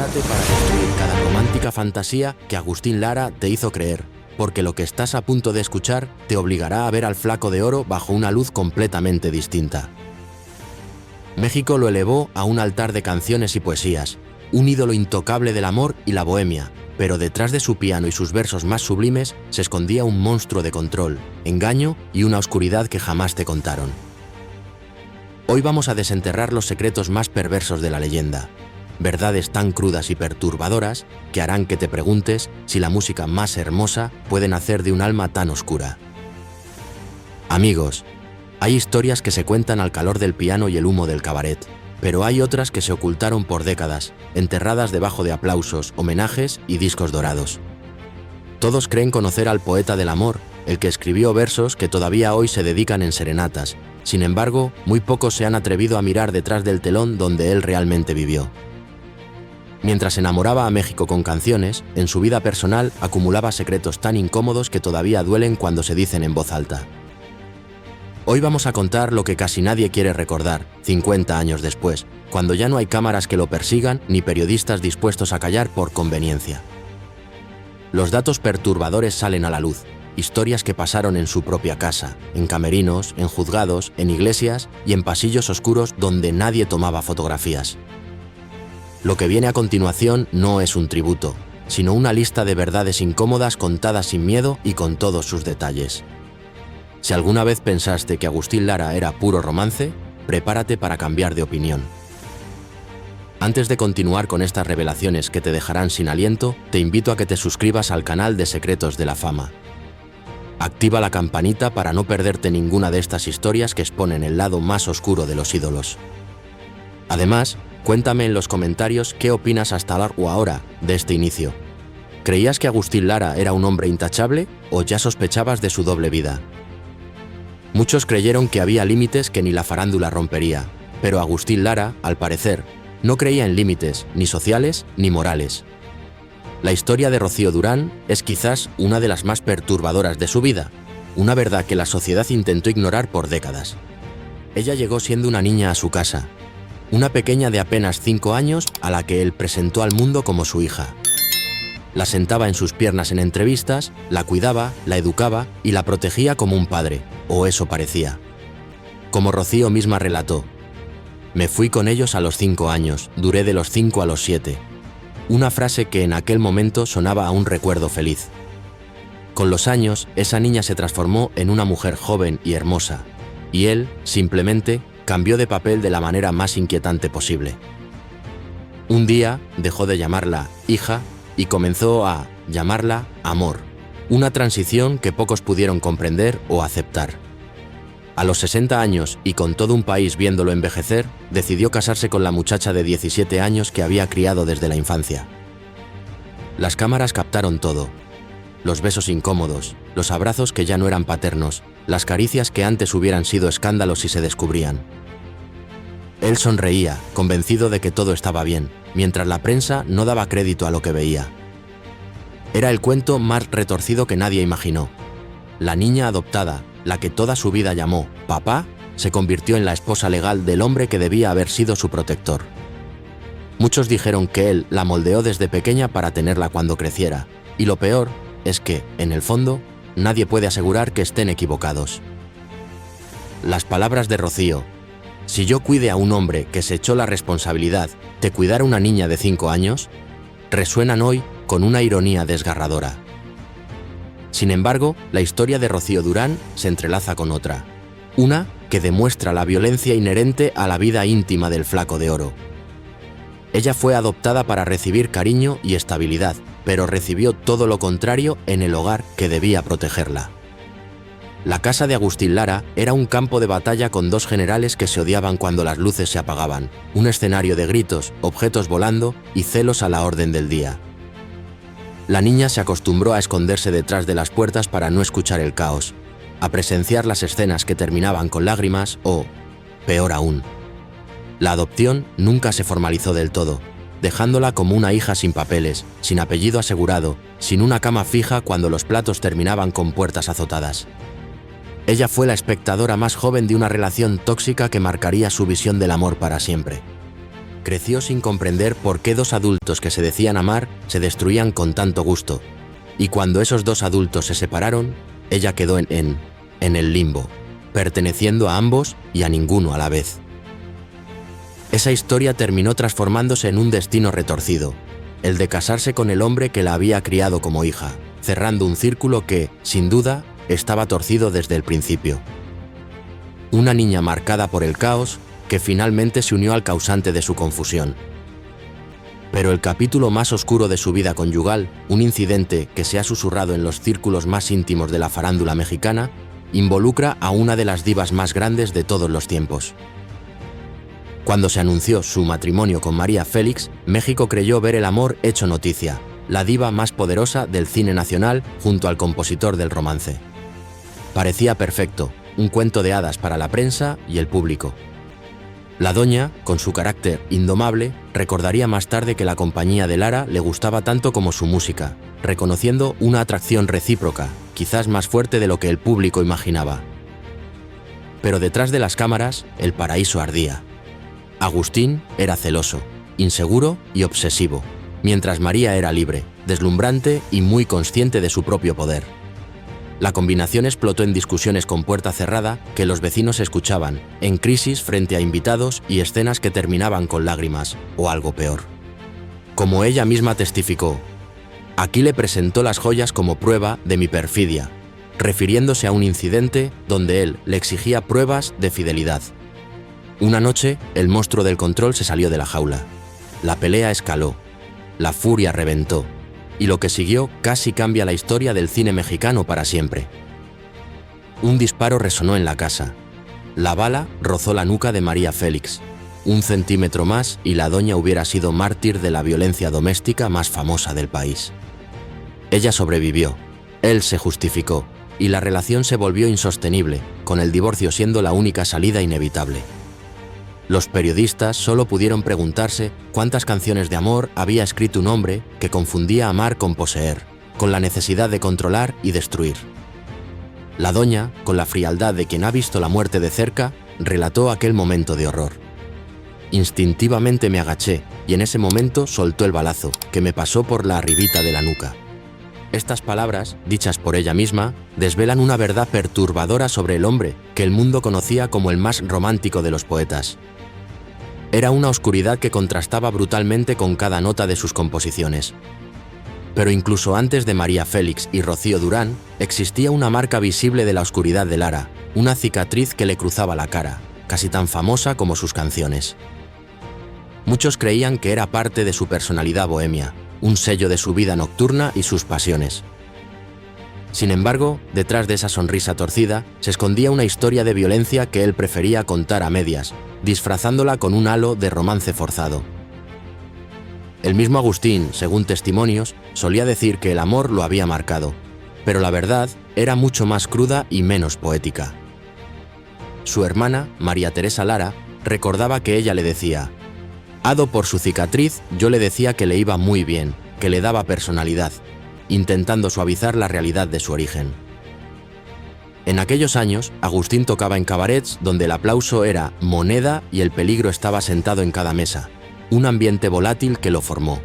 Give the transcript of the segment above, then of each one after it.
Prepárate para destruir cada romántica fantasía que Agustín Lara te hizo creer, porque lo que estás a punto de escuchar te obligará a ver al Flaco de Oro bajo una luz completamente distinta. México lo elevó a un altar de canciones y poesías, un ídolo intocable del amor y la bohemia, pero detrás de su piano y sus versos más sublimes se escondía un monstruo de control, engaño y una oscuridad que jamás te contaron. Hoy vamos a desenterrar los secretos más perversos de la leyenda, verdades tan crudas y perturbadoras que harán que te preguntes si la música más hermosa puede nacer de un alma tan oscura. Amigos, hay historias que se cuentan al calor del piano y el humo del cabaret, pero hay otras que se ocultaron por décadas, enterradas debajo de aplausos, homenajes y discos dorados. Todos creen conocer al poeta del amor, el que escribió versos que todavía hoy se dedican en serenatas. Sin embargo, muy pocos se han atrevido a mirar detrás del telón donde él realmente vivió. Mientras enamoraba a México con canciones, en su vida personal acumulaba secretos tan incómodos que todavía duelen cuando se dicen en voz alta. Hoy vamos a contar lo que casi nadie quiere recordar, 50 años después, cuando ya no hay cámaras que lo persigan ni periodistas dispuestos a callar por conveniencia. Los datos perturbadores salen a la luz, historias que pasaron en su propia casa, en camerinos, en juzgados, en iglesias y en pasillos oscuros donde nadie tomaba fotografías. Lo que viene a continuación no es un tributo, sino una lista de verdades incómodas contadas sin miedo y con todos sus detalles. Si alguna vez pensaste que Agustín Lara era puro romance, prepárate para cambiar de opinión. Antes de continuar con estas revelaciones que te dejarán sin aliento, te invito a que te suscribas al canal de Secretos de la Fama. Activa la campanita para no perderte ninguna de estas historias que exponen el lado más oscuro de los ídolos. Además, cuéntame en los comentarios qué opinas hasta ahora de este inicio. ¿Creías que Agustín Lara era un hombre intachable o ya sospechabas de su doble vida? Muchos creyeron que había límites que ni la farándula rompería, pero Agustín Lara, al parecer, no creía en límites, ni sociales ni morales. La historia de Rocío Durán es quizás una de las más perturbadoras de su vida, una verdad que la sociedad intentó ignorar por décadas. Ella llegó siendo una niña a su casa, una pequeña de apenas 5 años a la que él presentó al mundo como su hija. La sentaba en sus piernas en entrevistas, la cuidaba, la educaba y la protegía como un padre, o eso parecía. Como Rocío misma relató, «Me fui con ellos a los 5 años, duré de los 5 a los 7». Una frase que en aquel momento sonaba a un recuerdo feliz. Con los años, esa niña se transformó en una mujer joven y hermosa, y él, simplemente, cambió de papel de la manera más inquietante posible. Un día dejó de llamarla hija y comenzó a llamarla amor, una transición que pocos pudieron comprender o aceptar. A los 60 años y con todo un país viéndolo envejecer, decidió casarse con la muchacha de 17 años que había criado desde la infancia. Las cámaras captaron todo. Los besos incómodos, los abrazos que ya no eran paternos, las caricias que antes hubieran sido escándalos si se descubrían. Él sonreía, convencido de que todo estaba bien, mientras la prensa no daba crédito a lo que veía. Era el cuento más retorcido que nadie imaginó. La niña adoptada, la que toda su vida llamó papá, se convirtió en la esposa legal del hombre que debía haber sido su protector. Muchos dijeron que él la moldeó desde pequeña para tenerla cuando creciera, y lo peor es que, en el fondo, nadie puede asegurar que estén equivocados. Las palabras de Rocío, «Si yo cuide a un hombre que se echó la responsabilidad de cuidar a una niña de 5 años», resuenan hoy con una ironía desgarradora. Sin embargo, la historia de Rocío Durán se entrelaza con otra, una que demuestra la violencia inherente a la vida íntima del Flaco de Oro. Ella fue adoptada para recibir cariño y estabilidad, pero recibió todo lo contrario en el hogar que debía protegerla. La casa de Agustín Lara era un campo de batalla con 2 generales que se odiaban cuando las luces se apagaban, un escenario de gritos, objetos volando y celos a la orden del día. La niña se acostumbró a esconderse detrás de las puertas para no escuchar el caos, a presenciar las escenas que terminaban con lágrimas o, peor aún, la adopción nunca se formalizó del todo, dejándola como una hija sin papeles, sin apellido asegurado, sin una cama fija cuando los platos terminaban con puertas azotadas. Ella fue la espectadora más joven de una relación tóxica que marcaría su visión del amor para siempre. Creció sin comprender por qué dos adultos que se decían amar se destruían con tanto gusto. Y cuando esos dos adultos se separaron, ella quedó en el limbo, perteneciendo a ambos y a ninguno a la vez. Esa historia terminó transformándose en un destino retorcido, el de casarse con el hombre que la había criado como hija, cerrando un círculo que, sin duda, estaba torcido desde el principio. Una niña marcada por el caos que finalmente se unió al causante de su confusión. Pero el capítulo más oscuro de su vida conyugal, un incidente que se ha susurrado en los círculos más íntimos de la farándula mexicana, involucra a una de las divas más grandes de todos los tiempos. Cuando se anunció su matrimonio con María Félix, México creyó ver el amor hecho noticia, la diva más poderosa del cine nacional junto al compositor del romance. Parecía perfecto, un cuento de hadas para la prensa y el público. La doña, con su carácter indomable, recordaría más tarde que la compañía de Lara le gustaba tanto como su música, reconociendo una atracción recíproca, quizás más fuerte de lo que el público imaginaba. Pero detrás de las cámaras, el paraíso ardía. Agustín era celoso, inseguro y obsesivo, mientras María era libre, deslumbrante y muy consciente de su propio poder. La combinación explotó en discusiones con puerta cerrada que los vecinos escuchaban, en crisis frente a invitados y escenas que terminaban con lágrimas, o algo peor. Como ella misma testificó, aquí le presentó las joyas como prueba de mi perfidia, refiriéndose a un incidente donde él le exigía pruebas de fidelidad. Una noche, el monstruo del control se salió de la jaula. La pelea escaló, la furia reventó, y lo que siguió casi cambia la historia del cine mexicano para siempre. Un disparo resonó en la casa. La bala rozó la nuca de María Félix. 1 centímetro más y la doña hubiera sido mártir de la violencia doméstica más famosa del país. Ella sobrevivió, él se justificó, y la relación se volvió insostenible, con el divorcio siendo la única salida inevitable. Los periodistas solo pudieron preguntarse cuántas canciones de amor había escrito un hombre que confundía amar con poseer, con la necesidad de controlar y destruir. La doña, con la frialdad de quien ha visto la muerte de cerca, relató aquel momento de horror. Instintivamente me agaché y en ese momento soltó el balazo, que me pasó por la arribita de la nuca. Estas palabras, dichas por ella misma, desvelan una verdad perturbadora sobre el hombre que el mundo conocía como el más romántico de los poetas. Era una oscuridad que contrastaba brutalmente con cada nota de sus composiciones. Pero incluso antes de María Félix y Rocío Durán, existía una marca visible de la oscuridad de Lara, una cicatriz que le cruzaba la cara, casi tan famosa como sus canciones. Muchos creían que era parte de su personalidad bohemia, un sello de su vida nocturna y sus pasiones. Sin embargo, detrás de esa sonrisa torcida, se escondía una historia de violencia que él prefería contar a medias, disfrazándola con un halo de romance forzado. El mismo Agustín, según testimonios, solía decir que el amor lo había marcado, pero la verdad era mucho más cruda y menos poética. Su hermana, María Teresa Lara, recordaba que ella le decía: "Hado por su cicatriz, yo le decía que le iba muy bien, que le daba personalidad", intentando suavizar la realidad de su origen. En aquellos años, Agustín tocaba en cabarets donde el aplauso era moneda y el peligro estaba sentado en cada mesa, un ambiente volátil que lo formó.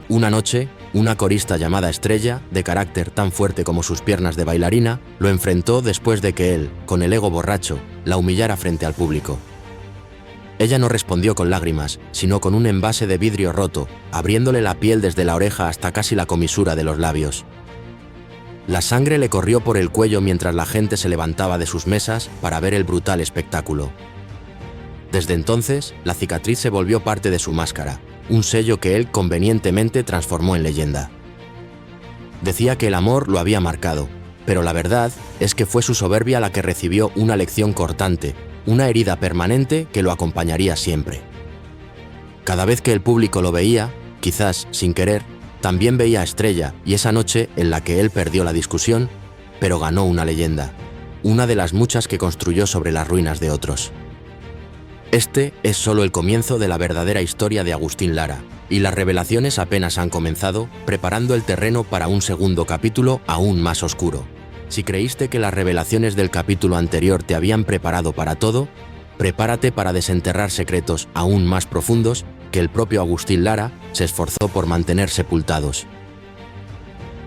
Una noche, una corista llamada Estrella, de carácter tan fuerte como sus piernas de bailarina, lo enfrentó después de que él, con el ego borracho, la humillara frente al público. Ella no respondió con lágrimas, sino con un envase de vidrio roto, abriéndole la piel desde la oreja hasta casi la comisura de los labios. La sangre le corrió por el cuello mientras la gente se levantaba de sus mesas para ver el brutal espectáculo. Desde entonces, la cicatriz se volvió parte de su máscara, un sello que él convenientemente transformó en leyenda. Decía que el amor lo había marcado, pero la verdad es que fue su soberbia la que recibió una lección cortante, una herida permanente que lo acompañaría siempre. Cada vez que el público lo veía, quizás sin querer, también veía a Estrella, y esa noche en la que él perdió la discusión, pero ganó una leyenda, una de las muchas que construyó sobre las ruinas de otros. Este es solo el comienzo de la verdadera historia de Agustín Lara, y las revelaciones apenas han comenzado, preparando el terreno para un segundo capítulo aún más oscuro. Si creíste que las revelaciones del capítulo anterior te habían preparado para todo, prepárate para desenterrar secretos aún más profundos que el propio Agustín Lara se esforzó por mantener sepultados.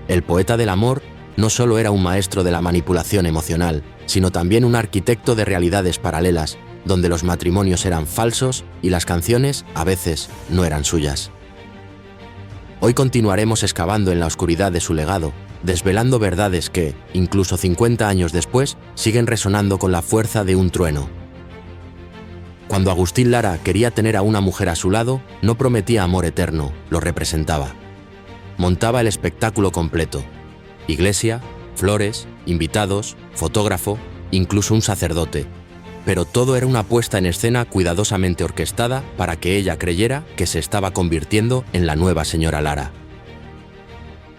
El poeta del amor no solo era un maestro de la manipulación emocional, sino también un arquitecto de realidades paralelas, donde los matrimonios eran falsos y las canciones, a veces, no eran suyas. Hoy continuaremos excavando en la oscuridad de su legado, desvelando verdades que, incluso 50 años después, siguen resonando con la fuerza de un trueno. Cuando Agustín Lara quería tener a una mujer a su lado, no prometía amor eterno, lo representaba. Montaba el espectáculo completo: iglesia, flores, invitados, fotógrafo, incluso un sacerdote. Pero todo era una puesta en escena cuidadosamente orquestada para que ella creyera que se estaba convirtiendo en la nueva señora Lara.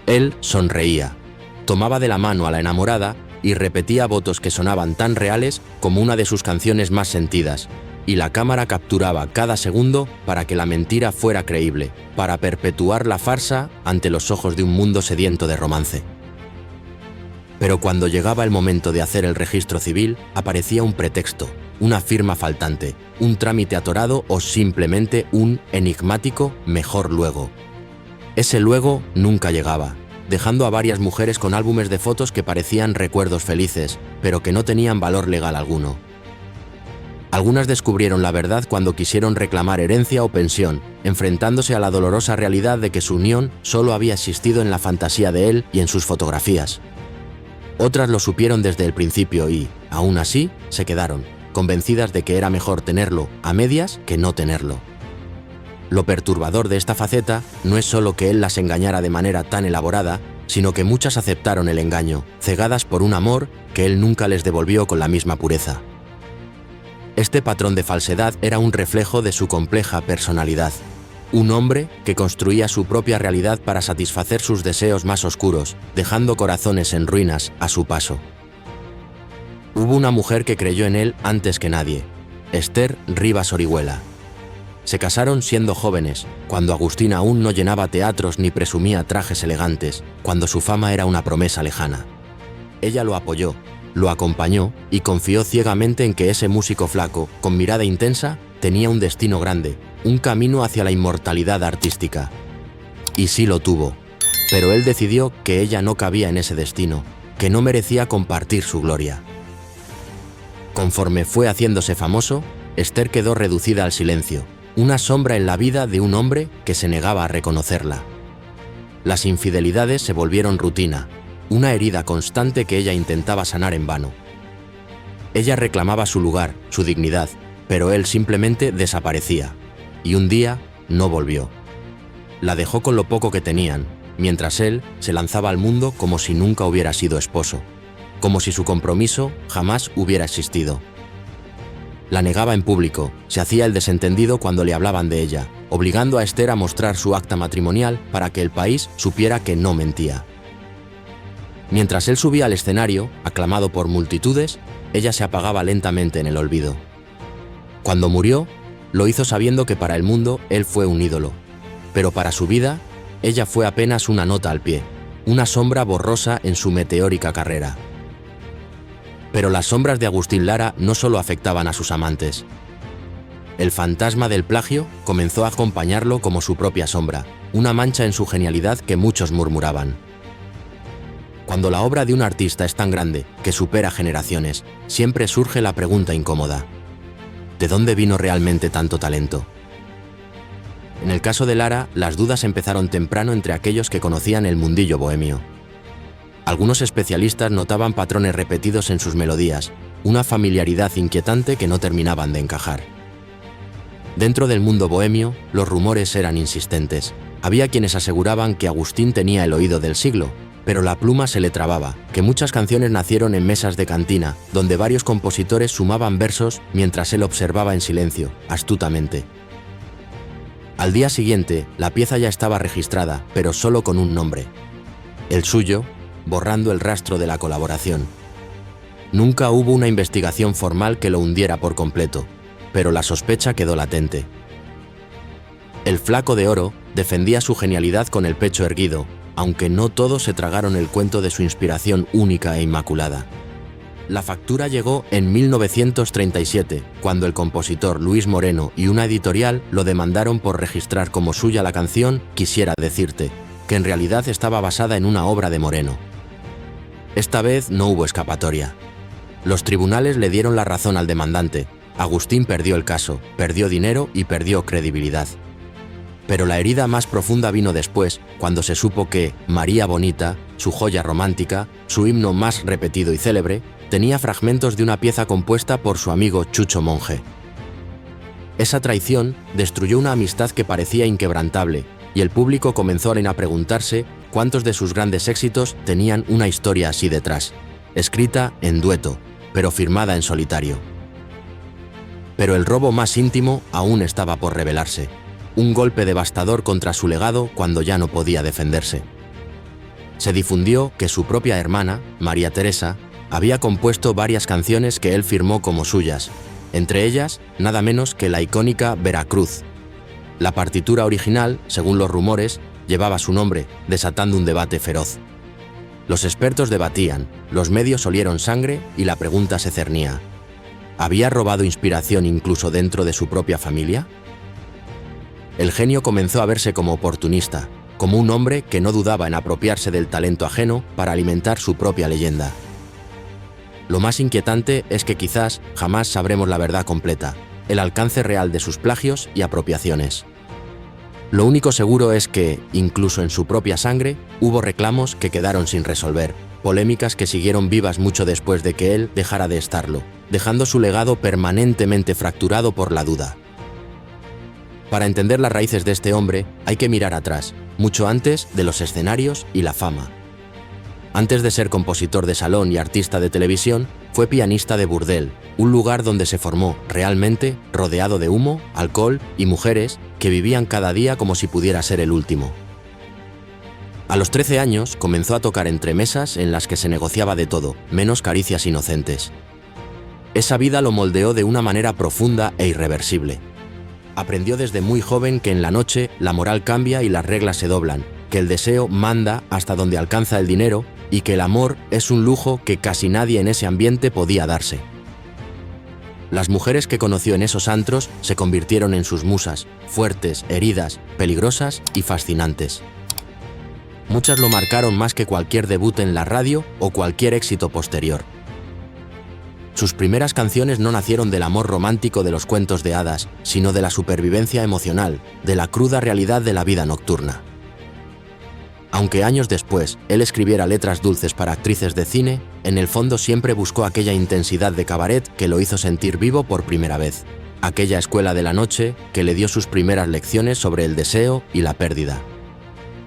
Él sonreía, tomaba de la mano a la enamorada y repetía votos que sonaban tan reales como una de sus canciones más sentidas, y la cámara capturaba cada segundo para que la mentira fuera creíble, para perpetuar la farsa ante los ojos de un mundo sediento de romance. Pero cuando llegaba el momento de hacer el registro civil, aparecía un pretexto, una firma faltante, un trámite atorado o simplemente un enigmático mejor luego. Ese luego nunca llegaba, dejando a varias mujeres con álbumes de fotos que parecían recuerdos felices, pero que no tenían valor legal alguno. Algunas descubrieron la verdad cuando quisieron reclamar herencia o pensión, enfrentándose a la dolorosa realidad de que su unión solo había existido en la fantasía de él y en sus fotografías. Otras lo supieron desde el principio y, aún así, se quedaron, convencidas de que era mejor tenerlo a medias que no tenerlo. Lo perturbador de esta faceta no es solo que él las engañara de manera tan elaborada, sino que muchas aceptaron el engaño, cegadas por un amor que él nunca les devolvió con la misma pureza. Este patrón de falsedad era un reflejo de su compleja personalidad. Un hombre que construía su propia realidad para satisfacer sus deseos más oscuros, dejando corazones en ruinas a su paso. Hubo una mujer que creyó en él antes que nadie: Esther Rivas Orihuela. Se casaron siendo jóvenes, cuando Agustín aún no llenaba teatros ni presumía trajes elegantes, cuando su fama era una promesa lejana. Ella lo apoyó, lo acompañó y confió ciegamente en que ese músico flaco, con mirada intensa, tenía un destino grande, un camino hacia la inmortalidad artística. Y sí lo tuvo, pero él decidió que ella no cabía en ese destino, que no merecía compartir su gloria. Conforme fue haciéndose famoso, Esther quedó reducida al silencio, una sombra en la vida de un hombre que se negaba a reconocerla. Las infidelidades se volvieron rutina, una herida constante que ella intentaba sanar en vano. Ella reclamaba su lugar, su dignidad, pero él simplemente desaparecía, y un día no volvió. La dejó con lo poco que tenían, mientras él se lanzaba al mundo como si nunca hubiera sido esposo, como si su compromiso jamás hubiera existido. La negaba en público, se hacía el desentendido cuando le hablaban de ella, obligando a Esther a mostrar su acta matrimonial para que el país supiera que no mentía. Mientras él subía al escenario, aclamado por multitudes, ella se apagaba lentamente en el olvido. Cuando murió, lo hizo sabiendo que para el mundo él fue un ídolo, pero para su vida, ella fue apenas una nota al pie, una sombra borrosa en su meteórica carrera. Pero las sombras de Agustín Lara no solo afectaban a sus amantes. El fantasma del plagio comenzó a acompañarlo como su propia sombra, una mancha en su genialidad que muchos murmuraban. Cuando la obra de un artista es tan grande que supera generaciones, siempre surge la pregunta incómoda: ¿de dónde vino realmente tanto talento? En el caso de Lara, las dudas empezaron temprano entre aquellos que conocían el mundillo bohemio. Algunos especialistas notaban patrones repetidos en sus melodías, una familiaridad inquietante que no terminaban de encajar. Dentro del mundo bohemio, los rumores eran insistentes. Había quienes aseguraban que Agustín tenía el oído del siglo, pero la pluma se le trababa, que muchas canciones nacieron en mesas de cantina, donde varios compositores sumaban versos mientras él observaba en silencio, astutamente. Al día siguiente, la pieza ya estaba registrada, pero solo con un nombre: el suyo, borrando el rastro de la colaboración. Nunca hubo una investigación formal que lo hundiera por completo, pero la sospecha quedó latente. El Flaco de Oro defendía su genialidad con el pecho erguido, aunque no todos se tragaron el cuento de su inspiración única e inmaculada. La factura llegó en 1937, cuando el compositor Luis Moreno y una editorial lo demandaron por registrar como suya la canción Quisiera decirte, que en realidad estaba basada en una obra de Moreno. Esta vez no hubo escapatoria. Los tribunales le dieron la razón al demandante. Agustín perdió el caso, perdió dinero y perdió credibilidad. Pero la herida más profunda vino después, cuando se supo que María Bonita, su joya romántica, su himno más repetido y célebre, tenía fragmentos de una pieza compuesta por su amigo Chucho Monge. Esa traición destruyó una amistad que parecía inquebrantable, y el público comenzó a preguntarse cuántos de sus grandes éxitos tenían una historia así detrás, escrita en dueto, pero firmada en solitario. Pero el robo más íntimo aún estaba por revelarse, un golpe devastador contra su legado cuando ya no podía defenderse. Se difundió que su propia hermana, María Teresa, había compuesto varias canciones que él firmó como suyas, entre ellas nada menos que la icónica Veracruz. La partitura original, según los rumores, llevaba su nombre, desatando un debate feroz. Los expertos debatían, los medios olieron sangre y la pregunta se cernía: ¿había robado inspiración incluso dentro de su propia familia? El genio comenzó a verse como oportunista, como un hombre que no dudaba en apropiarse del talento ajeno para alimentar su propia leyenda. Lo más inquietante es que quizás jamás sabremos la verdad completa, el alcance real de sus plagios y apropiaciones. Lo único seguro es que, incluso en su propia sangre, hubo reclamos que quedaron sin resolver, polémicas que siguieron vivas mucho después de que él dejara de estarlo, dejando su legado permanentemente fracturado por la duda. Para entender las raíces de este hombre, hay que mirar atrás, mucho antes de los escenarios y la fama. Antes de ser compositor de salón y artista de televisión, fue pianista de burdel, un lugar donde se formó, realmente, rodeado de humo, alcohol y mujeres que vivían cada día como si pudiera ser el último. A los 13 años comenzó a tocar entre mesas en las que se negociaba de todo, menos caricias inocentes. Esa vida lo moldeó de una manera profunda e irreversible. Aprendió desde muy joven que en la noche la moral cambia y las reglas se doblan, que el deseo manda hasta donde alcanza el dinero y que el amor es un lujo que casi nadie en ese ambiente podía darse. Las mujeres que conoció en esos antros se convirtieron en sus musas, fuertes, heridas, peligrosas y fascinantes. Muchas lo marcaron más que cualquier debut en la radio o cualquier éxito posterior. Sus primeras canciones no nacieron del amor romántico de los cuentos de hadas, sino de la supervivencia emocional, de la cruda realidad de la vida nocturna. Aunque años después él escribiera letras dulces para actrices de cine, en el fondo siempre buscó aquella intensidad de cabaret que lo hizo sentir vivo por primera vez, aquella escuela de la noche que le dio sus primeras lecciones sobre el deseo y la pérdida.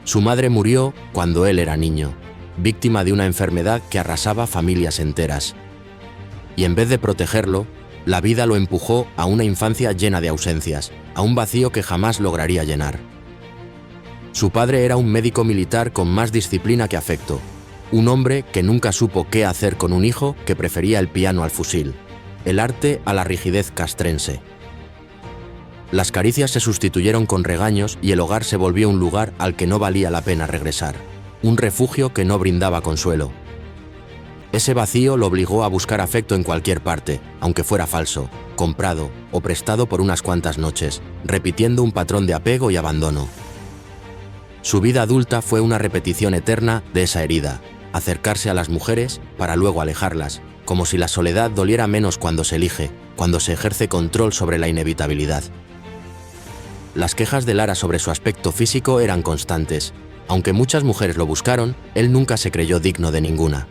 Su madre murió cuando él era niño, víctima de una enfermedad que arrasaba familias enteras. Y en vez de protegerlo, la vida lo empujó a una infancia llena de ausencias, a un vacío que jamás lograría llenar. Su padre era un médico militar con más disciplina que afecto, un hombre que nunca supo qué hacer con un hijo que prefería el piano al fusil, el arte a la rigidez castrense. Las caricias se sustituyeron con regaños y el hogar se volvió un lugar al que no valía la pena regresar, un refugio que no brindaba consuelo. Ese vacío lo obligó a buscar afecto en cualquier parte, aunque fuera falso, comprado o prestado por unas cuantas noches, repitiendo un patrón de apego y abandono. Su vida adulta fue una repetición eterna de esa herida, acercarse a las mujeres para luego alejarlas, como si la soledad doliera menos cuando se elige, cuando se ejerce control sobre la inevitabilidad. Las quejas de Lara sobre su aspecto físico eran constantes. Aunque muchas mujeres lo buscaron, él nunca se creyó digno de ninguna.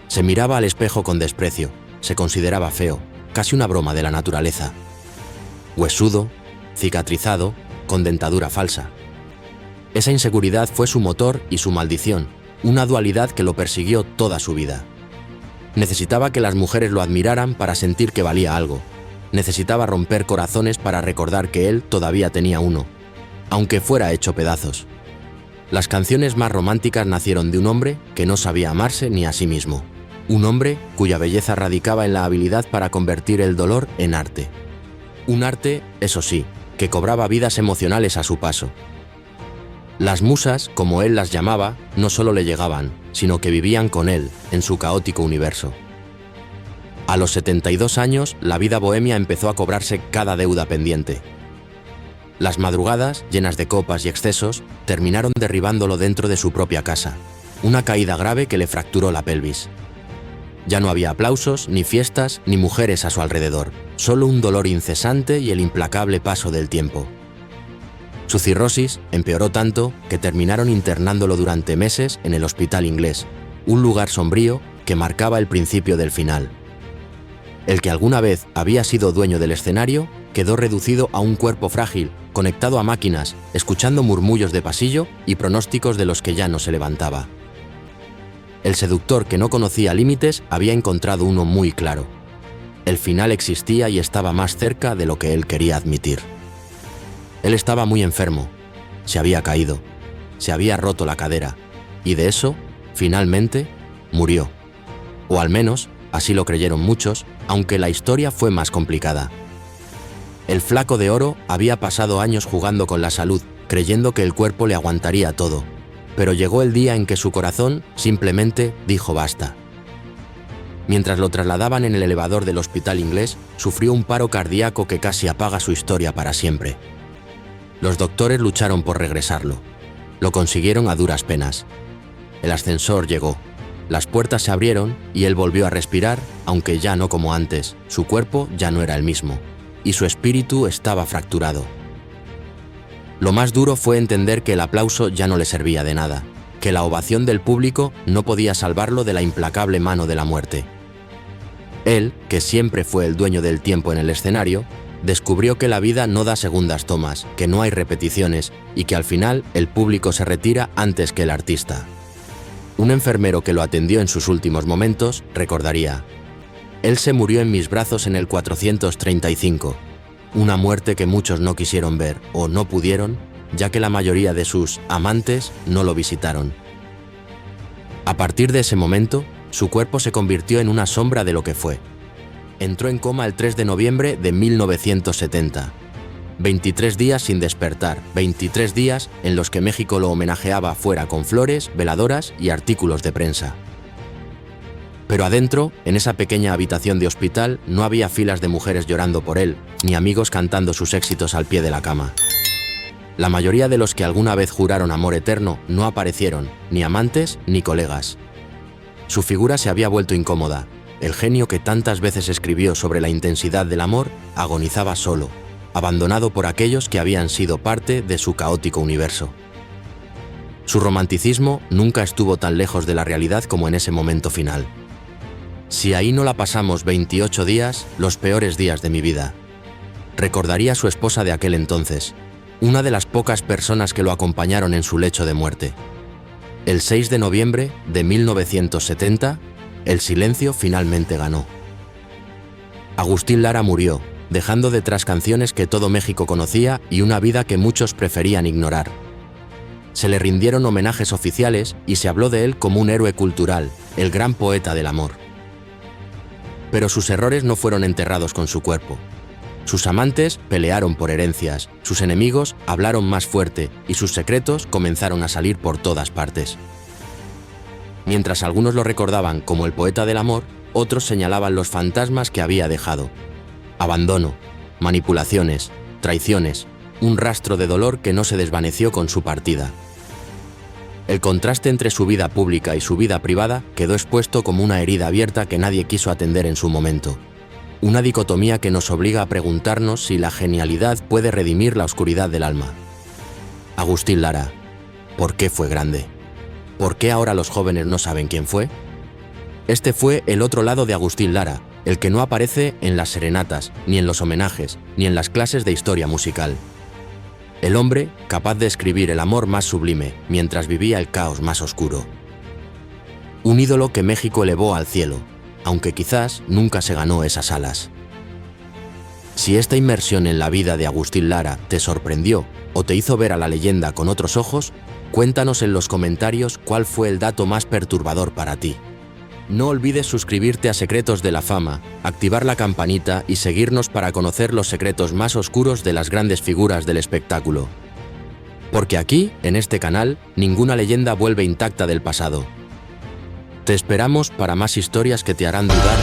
Se miraba al espejo con desprecio, se consideraba feo, casi una broma de la naturaleza. Huesudo, cicatrizado, con dentadura falsa. Esa inseguridad fue su motor y su maldición, una dualidad que lo persiguió toda su vida. Necesitaba que las mujeres lo admiraran para sentir que valía algo. Necesitaba romper corazones para recordar que él todavía tenía uno, aunque fuera hecho pedazos. Las canciones más románticas nacieron de un hombre que no sabía amarse ni a sí mismo. Un hombre cuya belleza radicaba en la habilidad para convertir el dolor en arte. Un arte, eso sí, que cobraba vidas emocionales a su paso. Las musas, como él las llamaba, no solo le llegaban, sino que vivían con él, en su caótico universo. A los 72 años, la vida bohemia empezó a cobrarse cada deuda pendiente. Las madrugadas, llenas de copas y excesos, terminaron derribándolo dentro de su propia casa. Una caída grave que le fracturó la pelvis. Ya no había aplausos, ni fiestas, ni mujeres a su alrededor. Solo un dolor incesante y el implacable paso del tiempo. Su cirrosis empeoró tanto que terminaron internándolo durante meses en el Hospital Inglés, un lugar sombrío que marcaba el principio del final. El que alguna vez había sido dueño del escenario quedó reducido a un cuerpo frágil, conectado a máquinas, escuchando murmullos de pasillo y pronósticos de los que ya no se levantaba. El seductor que no conocía límites había encontrado uno muy claro. El final existía y estaba más cerca de lo que él quería admitir. Él estaba muy enfermo, se había caído, se había roto la cadera, y de eso, finalmente, murió. O al menos, así lo creyeron muchos, aunque la historia fue más complicada. El Flaco de Oro había pasado años jugando con la salud, creyendo que el cuerpo le aguantaría todo, pero llegó el día en que su corazón simplemente dijo basta. Mientras lo trasladaban en el elevador del Hospital Inglés, sufrió un paro cardíaco que casi apaga su historia para siempre. Los doctores lucharon por regresarlo. Lo consiguieron a duras penas. El ascensor llegó. Las puertas se abrieron y él volvió a respirar, aunque ya no como antes. Su cuerpo ya no era el mismo, y su espíritu estaba fracturado. Lo más duro fue entender que el aplauso ya no le servía de nada, que la ovación del público no podía salvarlo de la implacable mano de la muerte. Él, que siempre fue el dueño del tiempo en el escenario, descubrió que la vida no da segundas tomas, que no hay repeticiones y que al final el público se retira antes que el artista. Un enfermero que lo atendió en sus últimos momentos recordaría: él se murió en mis brazos en el 435, una muerte que muchos no quisieron ver o no pudieron, ya que la mayoría de sus amantes no lo visitaron. A partir de ese momento, su cuerpo se convirtió en una sombra de lo que fue. Entró en coma el 3 de noviembre de 1970. 23 días sin despertar, 23 días en los que México lo homenajeaba fuera con flores, veladoras y artículos de prensa. Pero adentro, en esa pequeña habitación de hospital, no había filas de mujeres llorando por él, ni amigos cantando sus éxitos al pie de la cama. La mayoría de los que alguna vez juraron amor eterno no aparecieron, ni amantes ni colegas. Su figura se había vuelto incómoda. El genio que tantas veces escribió sobre la intensidad del amor agonizaba solo, abandonado por aquellos que habían sido parte de su caótico universo. Su romanticismo nunca estuvo tan lejos de la realidad como en ese momento final. Si ahí no la pasamos 28 días, los peores días de mi vida. Recordaría a su esposa de aquel entonces, una de las pocas personas que lo acompañaron en su lecho de muerte. El 6 de noviembre de 1970, el silencio finalmente ganó. Agustín Lara murió, dejando detrás canciones que todo México conocía y una vida que muchos preferían ignorar. Se le rindieron homenajes oficiales y se habló de él como un héroe cultural, el gran poeta del amor. Pero sus errores no fueron enterrados con su cuerpo. Sus amantes pelearon por herencias, sus enemigos hablaron más fuerte y sus secretos comenzaron a salir por todas partes. Mientras algunos lo recordaban como el poeta del amor, otros señalaban los fantasmas que había dejado. Abandono, manipulaciones, traiciones, un rastro de dolor que no se desvaneció con su partida. El contraste entre su vida pública y su vida privada quedó expuesto como una herida abierta que nadie quiso atender en su momento. Una dicotomía que nos obliga a preguntarnos si la genialidad puede redimir la oscuridad del alma. Agustín Lara, ¿por qué fue grande? ¿Por qué ahora los jóvenes no saben quién fue? Este fue el otro lado de Agustín Lara, el que no aparece en las serenatas, ni en los homenajes, ni en las clases de historia musical. El hombre capaz de escribir el amor más sublime mientras vivía el caos más oscuro. Un ídolo que México elevó al cielo, aunque quizás nunca se ganó esas alas. Si esta inmersión en la vida de Agustín Lara te sorprendió o te hizo ver a la leyenda con otros ojos, cuéntanos en los comentarios cuál fue el dato más perturbador para ti. No olvides suscribirte a Secretos de la Fama, activar la campanita y seguirnos para conocer los secretos más oscuros de las grandes figuras del espectáculo. Porque aquí, en este canal, ninguna leyenda vuelve intacta del pasado. Te esperamos para más historias que te harán dudar